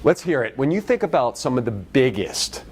Let's hear it. When you think about some of the biggest,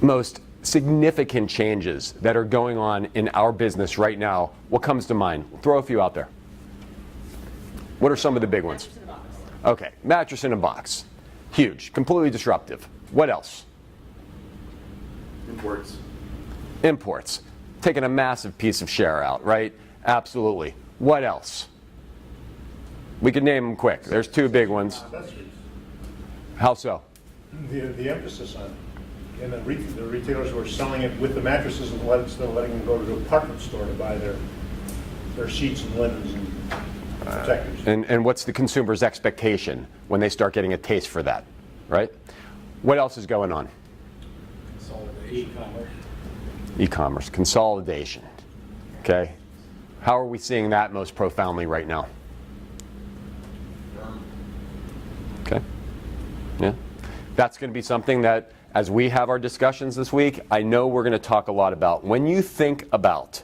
most significant changes that are going on in our business right now, what comes to mind? Throw a few out there. What are some of the big ones? Mattress in a box. Okay, mattress in a box. Huge, completely disruptive. What else? Imports. Taking a massive piece of share out, right? Absolutely. What else? We can name them quick. There's two big ones. How so? The emphasis on it. And the retailers who are selling it with the mattresses instead of letting them go to the department store to buy their sheets and linens and protectors. And what's the consumer's expectation when they start getting a taste for that, right? What else is going on? E-commerce, consolidation, okay? How are we seeing that most profoundly right now? Okay, yeah. That's going to be something that, as we have our discussions this week, I know we're going to talk a lot about. When you think about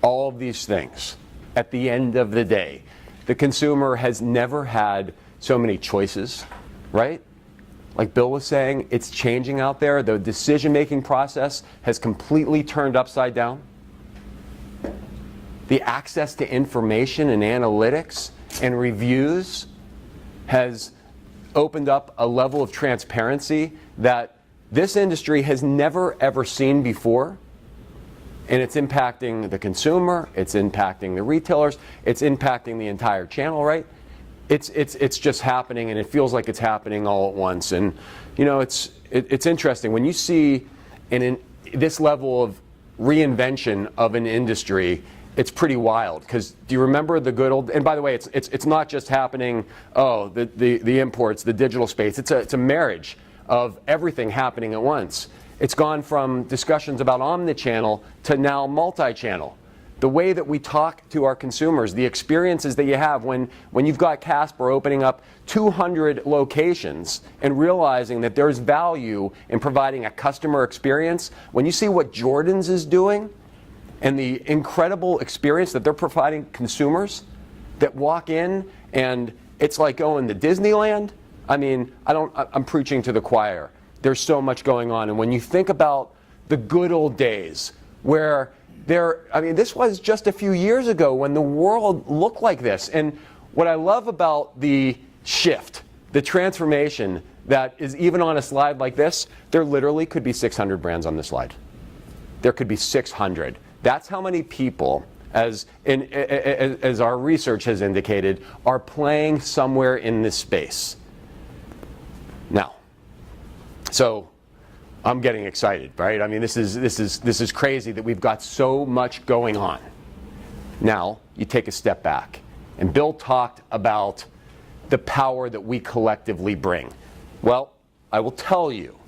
all of these things, at the end of the day, the consumer has never had so many choices, right? Like Bill was saying, it's changing out there. The decision-making process has completely turned upside down. The access to information and analytics and reviews has opened up a level of transparency that this industry has never, ever seen before. And it's impacting the consumer, it's impacting the retailers, it's impacting the entire channel, right? It's just happening, and it feels like it's happening all at once. And you know, it's interesting when you see this level of reinvention of an industry. It's pretty wild, because do you remember the good old? And by the way, it's not just happening. Oh, the imports, the digital space. It's a marriage of everything happening at once. It's gone from discussions about omnichannel to now multi-channel. The way that we talk to our consumers, the experiences that you have when you've got Casper opening up 200 locations and realizing that there's value in providing a customer experience. When you see what Jordan's is doing and the incredible experience that they're providing consumers that walk in and it's like going to Disneyland. I mean, I'm preaching to the choir. There's so much going on. And when you think about the good old days where this was just a few years ago when the world looked like this. And what I love about the shift, the transformation that is even on a slide like this, there literally could be 600 brands on this slide. There could be 600. That's how many people, as our research has indicated, are playing somewhere in this space. Now, so I'm getting excited, right? I mean, this is crazy that we've got so much going on. Now, you take a step back, and Bill talked about the power that we collectively bring. Well, I will tell you,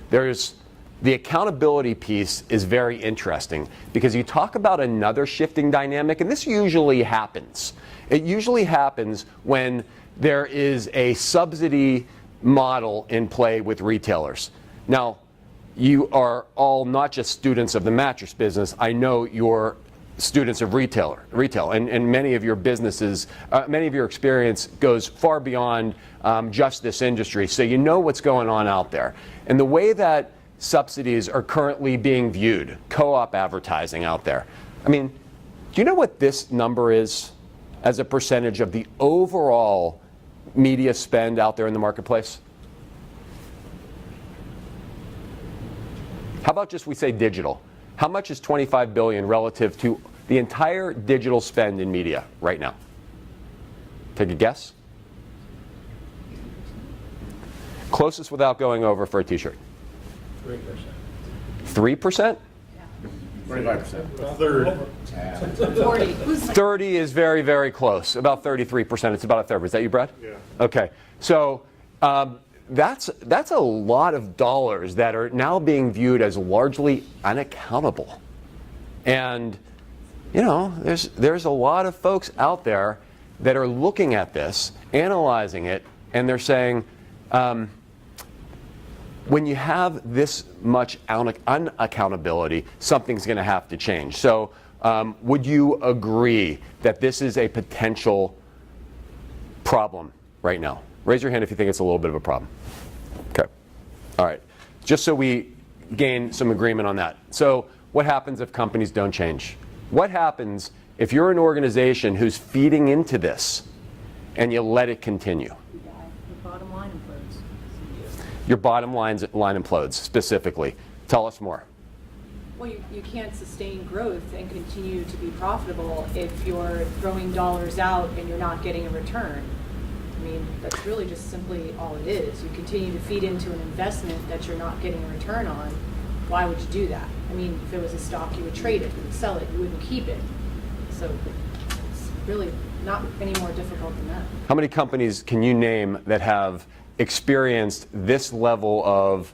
the accountability piece is very interesting, because you talk about another shifting dynamic, and this usually happens. It usually happens when there is a subsidy model in play with retailers. Now, you are all not just students of the mattress business. I know you're students of retail, and many of your businesses, many of your experience goes far beyond just this industry. So you know what's going on out there. And the way that subsidies are currently being viewed, co-op advertising out there. I mean, do you know what this number is as a percentage of the overall media spend out there in the marketplace? How about just we say digital? How much is $25 billion relative to the entire digital spend in media right now? Take a guess. Closest without going over for a t-shirt. 3%. 3%? 25%. A third. 40. 30 is very, very close. About 33%. It's about a third. Was that you, Brad? Yeah. Okay. So that's a lot of dollars that are now being viewed as largely unaccountable. And you know, there's a lot of folks out there that are looking at this, analyzing it, and they're saying, when you have this much unaccountability, something's going to have to change. So would you agree that this is a potential problem right now? Raise your hand if you think it's a little bit of a problem. Okay. All right. Just so we gain some agreement on that. So what happens if companies don't change? What happens if you're an organization who's feeding into this and you let it continue? The bottom line implodes. Your bottom line implodes, specifically. Tell us more. Well, you can't sustain growth and continue to be profitable if you're throwing dollars out and you're not getting a return. I mean, that's really just simply all it is. You continue to feed into an investment that you're not getting a return on. Why would you do that? I mean, if it was a stock, you would trade it, you would sell it, you wouldn't keep it. So it's really not any more difficult than that. How many companies can you name that have experienced this level of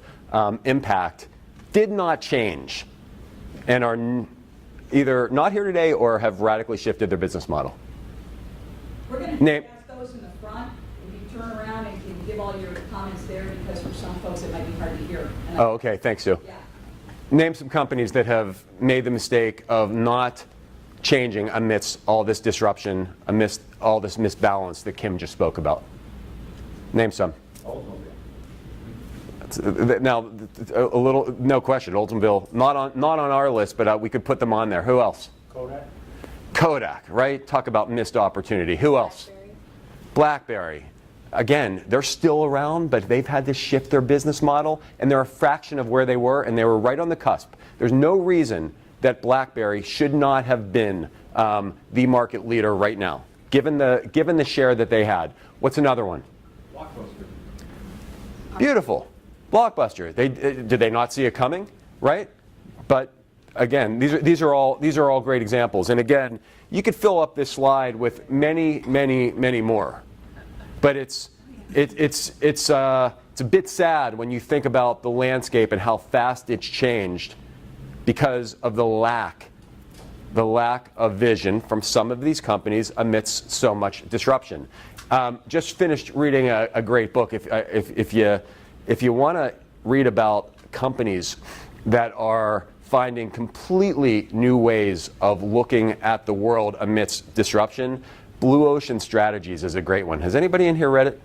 impact, did not change, and are either not here today or have radically shifted their business model? We're going to discuss those in the front. If you turn around and can give all your comments there, because for some folks it might be hard to hear. Oh, okay. Thanks, Sue. Yeah. Name some companies that have made the mistake of not changing amidst all this disruption, amidst all this misbalance that Kim just spoke about. Name some. Now, a little, no question, Oldsmobile, not on our list, but we could put them on there. Who else? Kodak. Kodak, right? Talk about missed opportunity. Who else? Blackberry. Again, they're still around, but they've had to shift their business model, and they're a fraction of where they were, and they were right on the cusp. There's no reason that Blackberry should not have been the market leader right now, given the share that they had. What's another one? Blockbuster. Beautiful. Blockbuster. Did they not see it coming, right? But again, these are all great examples. And again, you could fill up this slide with many more. But it's a bit sad when you think about the landscape and how fast it's changed because of the lack of vision from some of these companies amidst so much disruption. Just finished reading a great book. If you want to read about companies that are finding completely new ways of looking at the world amidst disruption, Blue Ocean Strategies is a great one. Has anybody in here read it?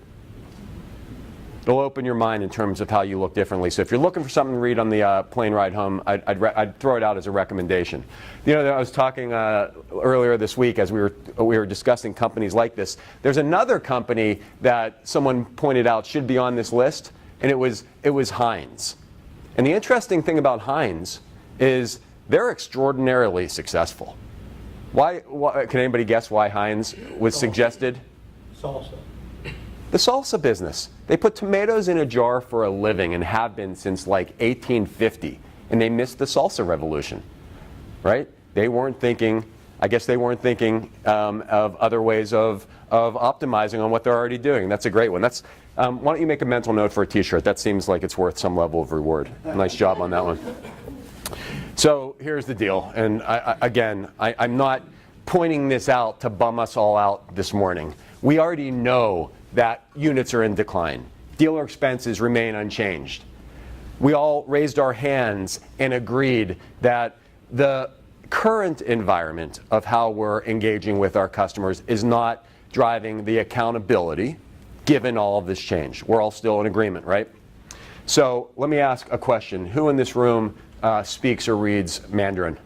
It'll open your mind in terms of how you look differently. So if you're looking for something to read on the plane ride home, I'd throw it out as a recommendation. You know, I was talking earlier this week as we were discussing companies like this. There's another company that someone pointed out should be on this list, and it was Heinz. And the interesting thing about Heinz is they're extraordinarily successful. Why can anybody guess why Heinz was suggested? Salsa. The salsa business. They put tomatoes in a jar for a living and have been since like 1850, and they missed the salsa revolution, right? They weren't thinking, I guess they weren't thinking of other ways of optimizing on what they're already doing. That's a great one. That's why don't you make a mental note for a t-shirt? That seems like it's worth some level of reward. Nice job on that one. So here's the deal, and I'm not pointing this out to bum us all out this morning. We already know that units are in decline. Dealer expenses remain unchanged. We all raised our hands and agreed that the current environment of how we're engaging with our customers is not driving the accountability given all of this change. We're all still in agreement, right? So let me ask a question. Who in this room speaks or reads Mandarin?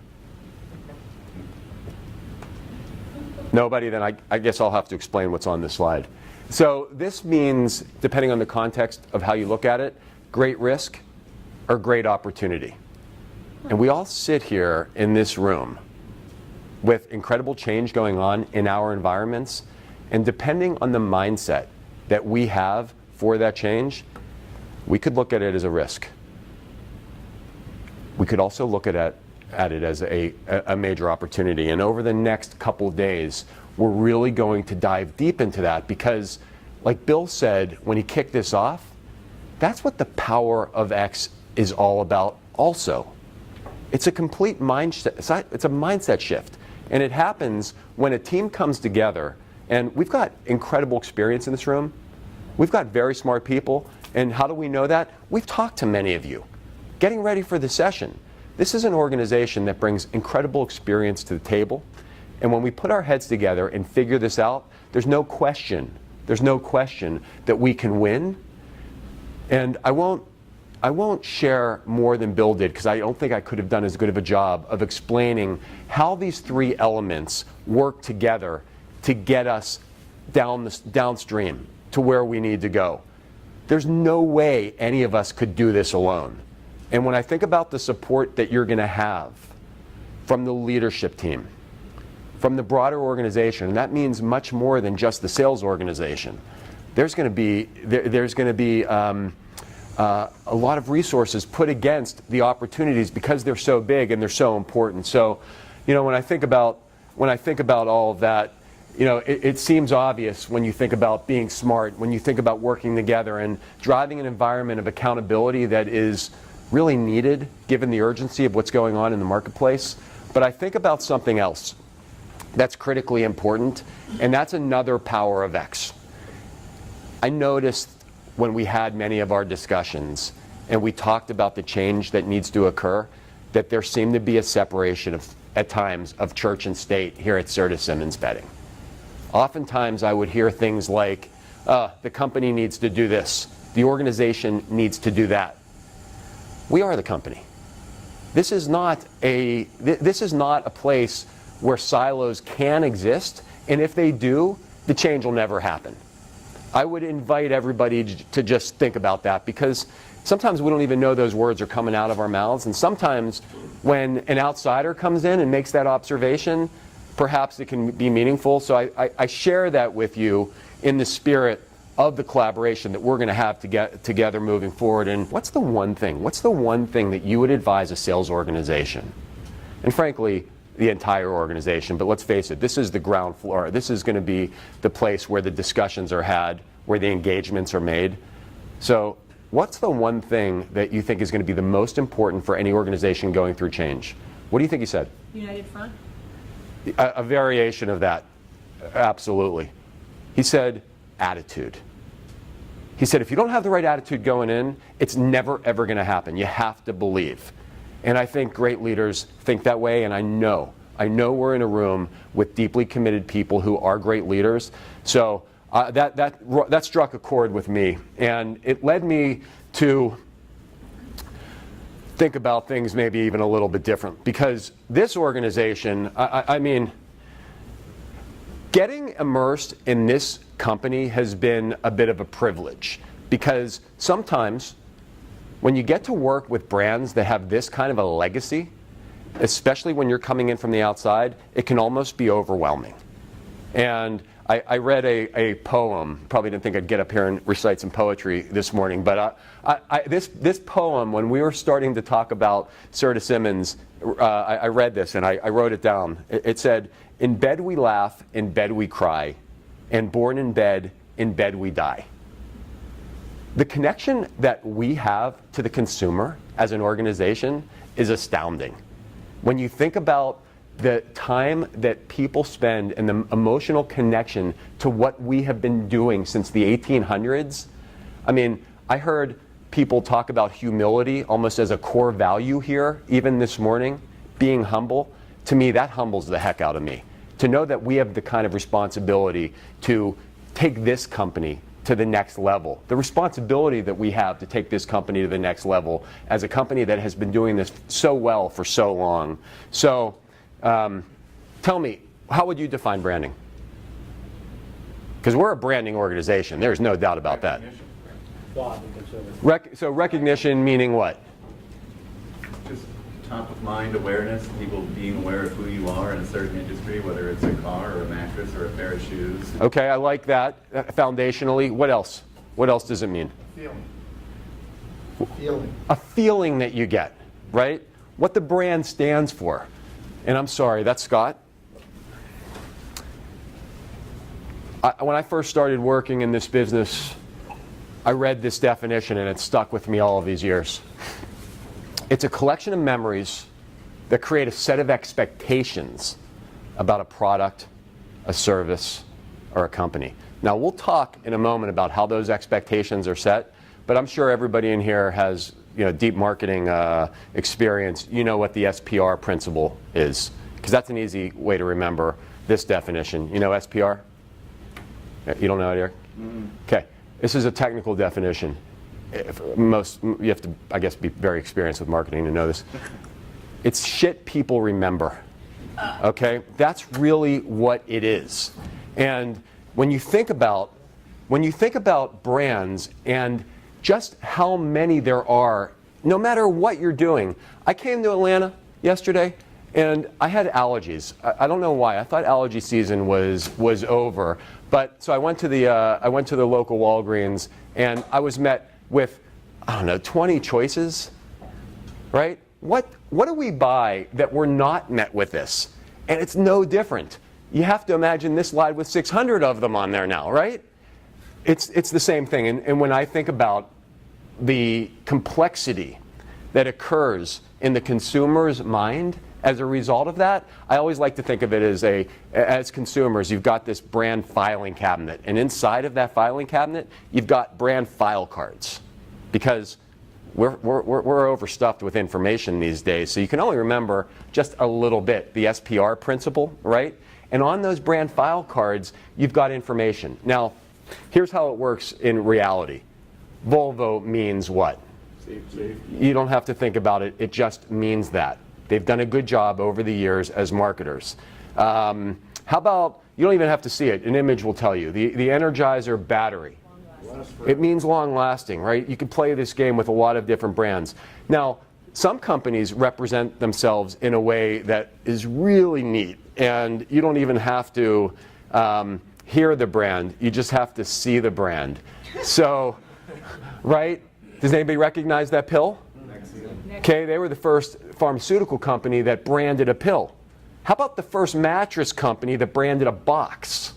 Nobody? Then I guess I'll have to explain what's on this slide. So this means, depending on the context of how you look at it, great risk or great opportunity. And we all sit here in this room with incredible change going on in our environments, and depending on the mindset that we have for that change, we could look at it as a risk. We could also look at it as a major opportunity. And over the next couple of days, we're really going to dive deep into that because, like Bill said when he kicked this off, that's what the power of X is all about also. It's a complete mindset, it's a mindset shift. And it happens when a team comes together, and we've got incredible experience in this room. We've got very smart people. And how do we know that? We've talked to many of you. Getting ready for the session. This is an organization that brings incredible experience to the table. And when we put our heads together and figure this out, there's no question There's no question that we can win. And I won't share more than Bill did, because I don't think I could have done as good of a job of explaining how these three elements work together to get us downstream to where we need to go. There's no way any of us could do this alone. And when I think about the support that you're going to have from the leadership team, from the broader organization, and that means much more than just the sales organization, there's going to be a lot of resources put against the opportunities because they're so big and they're so important. So, when I think about all of that, it seems obvious when you think about being smart, when you think about working together and driving an environment of accountability that is really needed given the urgency of what's going on in the marketplace. But I think about something else that's critically important, and that's another power of X. I noticed when we had many of our discussions and we talked about the change that needs to occur, that there seemed to be a separation at times of church and state here at Serta Simmons Bedding. Oftentimes I would hear things like, the company needs to do this, the organization needs to do that. We are the company. This is not a place where silos can exist, and if they do, the change will never happen. I would invite everybody to just think about that, because sometimes we don't even know those words are coming out of our mouths, and sometimes when an outsider comes in and makes that observation, perhaps it can be meaningful. So I share that with you in the spirit of the collaboration that we're going to have to get together moving forward. And what's the one thing that you would advise a sales organization, and frankly the entire organization, but let's face it, this is the ground floor. This is going to be the place where the discussions are had, where the engagements are made. So what's the one thing that you think is going to be the most important for any organization going through change? What do you think he said? United front? A variation of that, absolutely. He said attitude. He said if you don't have the right attitude going in, it's never ever going to happen. You have to believe. And I think great leaders think that way, and I know we're in a room with deeply committed people who are great leaders. So that struck a chord with me, and it led me to think about things maybe even a little bit different, because this organization, I mean, getting immersed in this company has been a bit of a privilege, because sometimes when you get to work with brands that have this kind of a legacy, especially when you're coming in from the outside, it can almost be overwhelming. And I read a poem, probably didn't think I'd get up here and recite some poetry this morning, but this poem, when we were starting to talk about Serta Simmons, I read this and I wrote it down. It said, "In bed we laugh, in bed we cry, and born in bed we die." The connection that we have to the consumer as an organization is astounding. When you think about the time that people spend and the emotional connection to what we have been doing since the 1800s, I mean, I heard people talk about humility almost as a core value here, even this morning, being humble. To me, that humbles the heck out of me. To know that we have the kind of responsibility to take this company to the next level. The responsibility that we have to take this company to the next level as a company that has been doing this so well for so long. So tell me, how would you define branding? Because we're a branding organization. There's no doubt about that. So recognition meaning what? Just top of mind awareness, people being aware of who you are in a certain industry, whether it's a car or a mattress or a pair of shoes. Okay, I like that. Foundationally, what else? What else does it mean? Feeling. A feeling that you get, right? What the brand stands for. And I'm sorry, that's Scott. When I first started working in this business, I read this definition and it stuck with me all of these years. It's a collection of memories that create a set of expectations about a product, a service, or a company. Now, we'll talk in a moment about how those expectations are set, but I'm sure everybody in here has deep marketing experience. You know what the SPR principle is, because that's an easy way to remember this definition. You know SPR? You don't know it, Eric? Okay, this is a technical definition. You have to, I guess, be very experienced with marketing to know this. It's shit people remember. Okay, that's really what it is. And when you think about brands and just how many there are, no matter what you're doing. I came to Atlanta yesterday and I had allergies. I don't know why. I thought allergy season was over. But so I went to the local Walgreens and I was met with, I don't know, 20 choices, right? What do we buy that we're not met with this? And it's no different. You have to imagine this slide with 600 of them on there now, right? It's the same thing. And when I think about the complexity that occurs in the consumer's mind as a result of that, I always like to think of it as consumers, you've got this brand filing cabinet. And inside of that filing cabinet, you've got brand file cards. Because we're overstuffed with information these days, so you can only remember just a little bit. The SPR principle, right? And on those brand file cards, you've got information. Now, here's how it works in reality. Volvo means what? Safe. You don't have to think about it. It just means that. They've done a good job over the years as marketers. How about, you don't even have to see it. An image will tell you. The Energizer battery. It means long lasting, right? You can play this game with a lot of different brands. Now, some companies represent themselves in a way that is really neat, and you don't even have to hear the brand, you just have to see the brand. So, right? Does anybody recognize that pill? Okay, they were the first pharmaceutical company that branded a pill. How about the first mattress company that branded a box?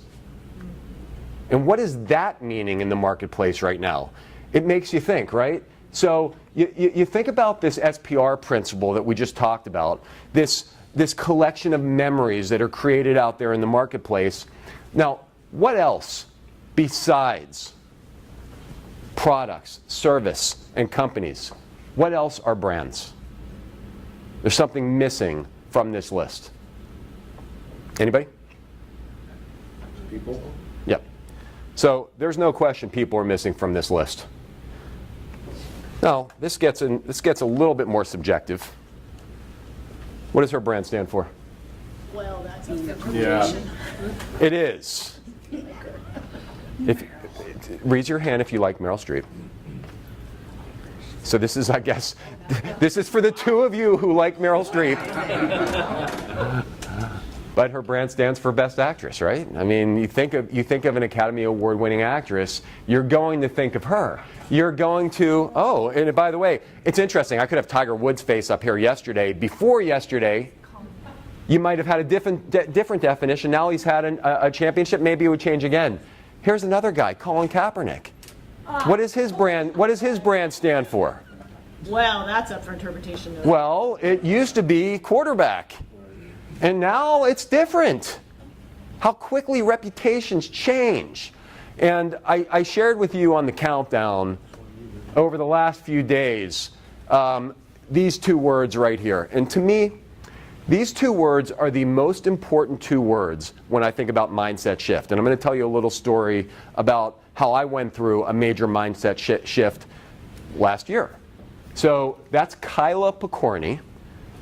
And what is that meaning in the marketplace right now? It makes you think, right? So you think about this SPR principle that we just talked about, this collection of memories that are created out there in the marketplace. Now, what else besides products, service, and companies? What else are brands? There's something missing from this list. Anybody? People. Yep. So there's no question people are missing from this list. Now, this gets a little bit more subjective. What does her brand stand for? Well, that's a Yeah. It is. Raise your hand if you like Meryl Streep. So this is, I guess, this is for the two of you who like Meryl Streep. But her brand stands for Best Actress, right? I mean, you think of an Academy Award-winning actress, you're going to think of her. You're going to, oh, and by the way, it's interesting. I could have Tiger Woods' face up here yesterday. Before yesterday, you might have had a different definition. Now he's had a championship. Maybe it would change again. Here's another guy, Colin Kaepernick. What is his brand? What does his brand stand for? Well, that's up for interpretation. Well, it used to be quarterback. And now it's different. How quickly reputations change. And I shared with you on the countdown over the last few days these two words right here. And to me, these two words are the most important two words when I think about mindset shift. And I'm going to tell you a little story about how I went through a major mindset shift last year. So that's Kyla Picorni.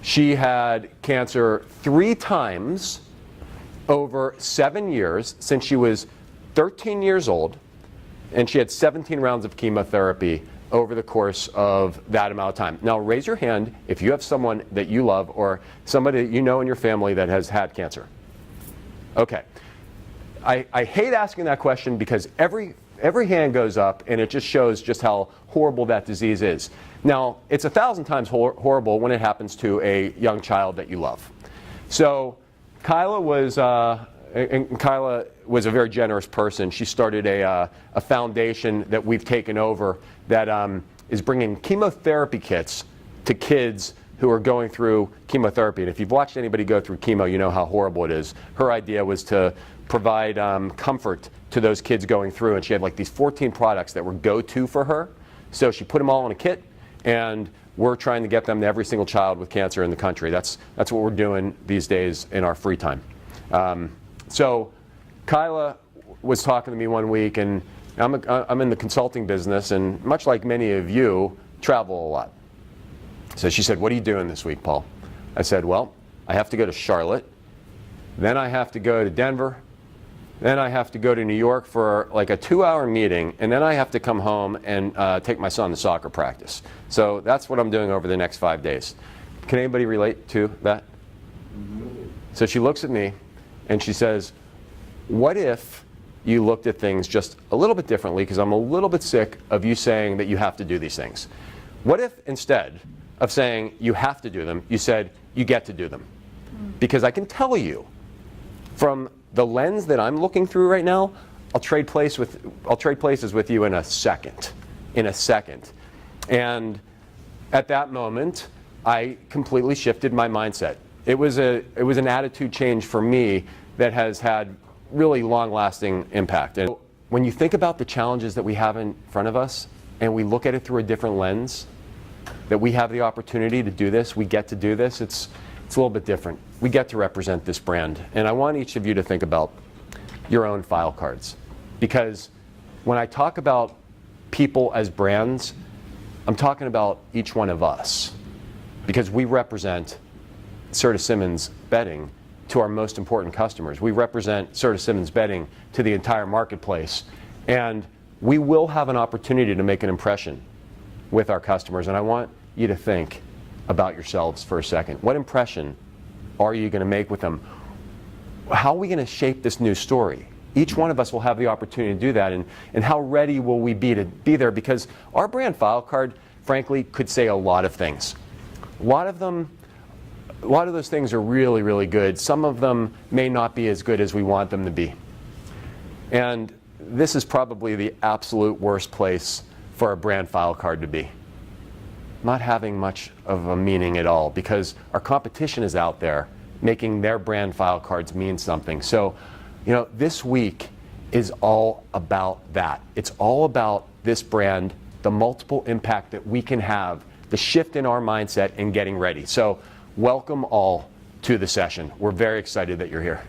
She had cancer 3 times over 7 years since she was 13 years old, and she had 17 rounds of chemotherapy over the course of that amount of time. Now, raise your hand if you have someone that you love or somebody that you know in your family that has had cancer. Okay. I hate asking that question because every hand goes up and it just shows just how horrible that disease is. Now, it's 1,000 times horrible when it happens to a young child that you love. So Kyla was a very generous person. She started a foundation that we've taken over that is bringing chemotherapy kits to kids who are going through chemotherapy. And if you've watched anybody go through chemo, you know how horrible it is. Her idea was to provide comfort to those kids going through, and she had like these 14 products that were go-to for her. So she put them all in a kit, and we're trying to get them to every single child with cancer in the country. That's what we're doing these days in our free time. So Kyla was talking to me one week, and I'm in the consulting business, and much like many of you, travel a lot. So she said, what are you doing this week, Paul? I said, well, I have to go to Charlotte, then I have to go to Denver, then I have to go to New York for like a 2-hour meeting, and then I have to come home and take my son to soccer practice. So that's what I'm doing over the next 5 days. Can anybody relate to that? So she looks at me and she says, what if you looked at things just a little bit differently, because I'm a little bit sick of you saying that you have to do these things. What if instead of saying you have to do them, you said you get to do them? Because I can tell you from the lens that I'm looking through right now, I'll trade places with you in a second. And at that moment, I completely shifted my mindset. It was an attitude change for me that has had really long-lasting impact. And when you think about the challenges that we have in front of us, and we look at it through a different lens, that we have the opportunity to do this, we get to do this, it's a little bit different. We get to represent this brand. And I want each of you to think about your own file cards. Because when I talk about people as brands, I'm talking about each one of us. Because we represent Serta Simmons Bedding to our most important customers. We represent Serta Simmons Bedding to the entire marketplace. And we will have an opportunity to make an impression with our customers. And I want you to think about yourselves for a second. What impression are you going to make with them? How are we going to shape this new story? Each one of us will have the opportunity to do that. And how ready will we be to be there? Because our brand file card, frankly, could say a lot of things. A lot of those things are really, really good. Some of them may not be as good as we want them to be. And this is probably the absolute worst place for a brand file card to be. Not having much of a meaning at all, because our competition is out there making their brand file cards mean something. So, this week is all about that. It's all about this brand, the multiple impact that we can have, the shift in our mindset and getting ready. So welcome all to the session. We're very excited that you're here.